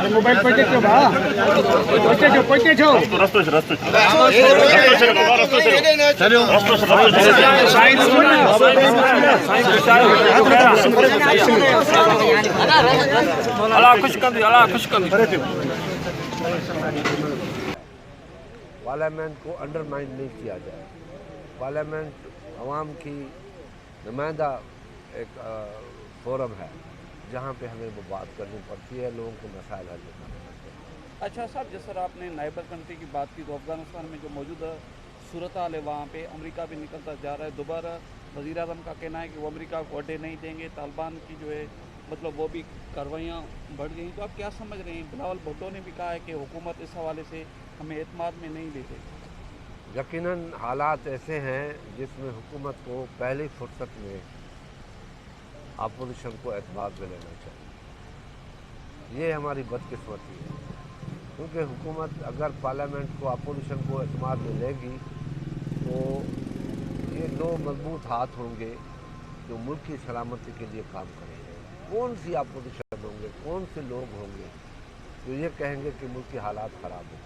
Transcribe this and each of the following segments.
Mobile पलटे छो बा पलटे छो रस्तो पार्लियामेंट को अंडरमाइन नहीं किया जाए। पार्लियामेंट अवाम की नुमाइंदा एक फोरम है जहाँ पे हमें वो बात करनी पड़ती है, लोगों को मसाइल हल करने पड़ते हैं। अच्छा साहब, जिस तरह आपने नाइबर कंट्री की बात की तो अफगानिस्तान में जो मौजूदा सूरत हाल है वहाँ पे अमेरिका भी निकलता जा रहा है। दोबारा वज़ीर आज़म का कहना है कि वो अमेरिका को अड्डे नहीं देंगे। तालिबान की जो है मतलब वो भी कार्रवाइयाँ बढ़ गई। तो आप क्या समझ रहे हैं? बिलावल भुट्टो ने भी कहा है कि हुकूमत इस हवाले से हमें एतमाद में नहीं लेते। यकीनन हालात ऐसे हैं जिसमें हुकूमत को पहली फुर्सत में अपोजिशन को एतमाद में लेना चाहिए। ये हमारी बदकिस्मती है, क्योंकि हुकूमत अगर पार्लियामेंट को अपोजिशन को एतमाद में लेगी तो ये दो मजबूत हाथ होंगे जो मुल्क की सलामती के लिए काम करेंगे। कौन सी अपोजिशन होंगे, कौन से लोग होंगे जो ये कहेंगे कि मुल्क के हालात ख़राब हैं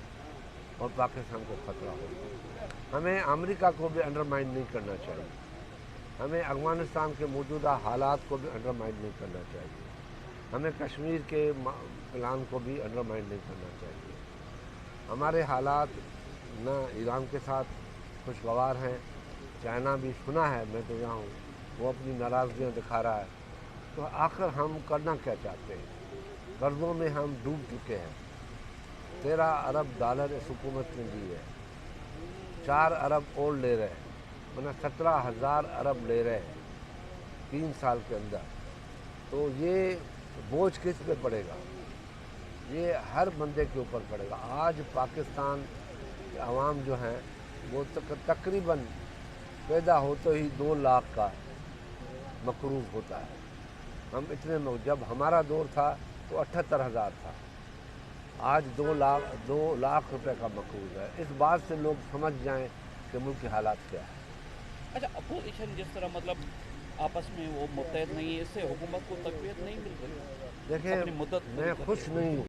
और पाकिस्तान को ख़तरा हो। हमें अमेरिका को भी अंडरमाइन नहीं करना चाहिए, हमें अफगानिस्तान के मौजूदा हालात को भी अंडरमाइन नहीं करना चाहिए, हमें कश्मीर के प्लान को भी अंडरमाइन नहीं करना चाहिए। हमारे हालात न ईरान के साथ खुशगवार हैं, चाइना भी सुना है, मैं तो यहाँ हूँ, वो अपनी नाराज़गियाँ दिखा रहा है। तो आखिर हम करना क्या चाहते हैं? कर्ज़ों में हम डूब चुके हैं। 13 अरब डॉलर इस हुकूमत ने दी है, 4 अरब और ले रहे हैं, मतलब 17,000 अरब ले रहे हैं 3 साल के अंदर। तो ये बोझ किस पे पड़ेगा? ये हर बंदे के ऊपर पड़ेगा। आज पाकिस्तान के अवाम जो हैं वो तकरीबन पैदा होते ही 2 लाख का मकरूज़ होता है। हम इतने में, जब हमारा दौर था तो 78,000 था, आज 2 लाख रुपए का मकरूज़ है। इस बात से लोग समझ जाएं कि मुल्क के हालात क्या है। अच्छा, अपोजिशन जिस तरह मतलब आपस में वो मुत्तहद नहीं है, इससे हुकूमत को तक़वियत नहीं मिल रही। देखिए, मैं खुश नहीं हूँ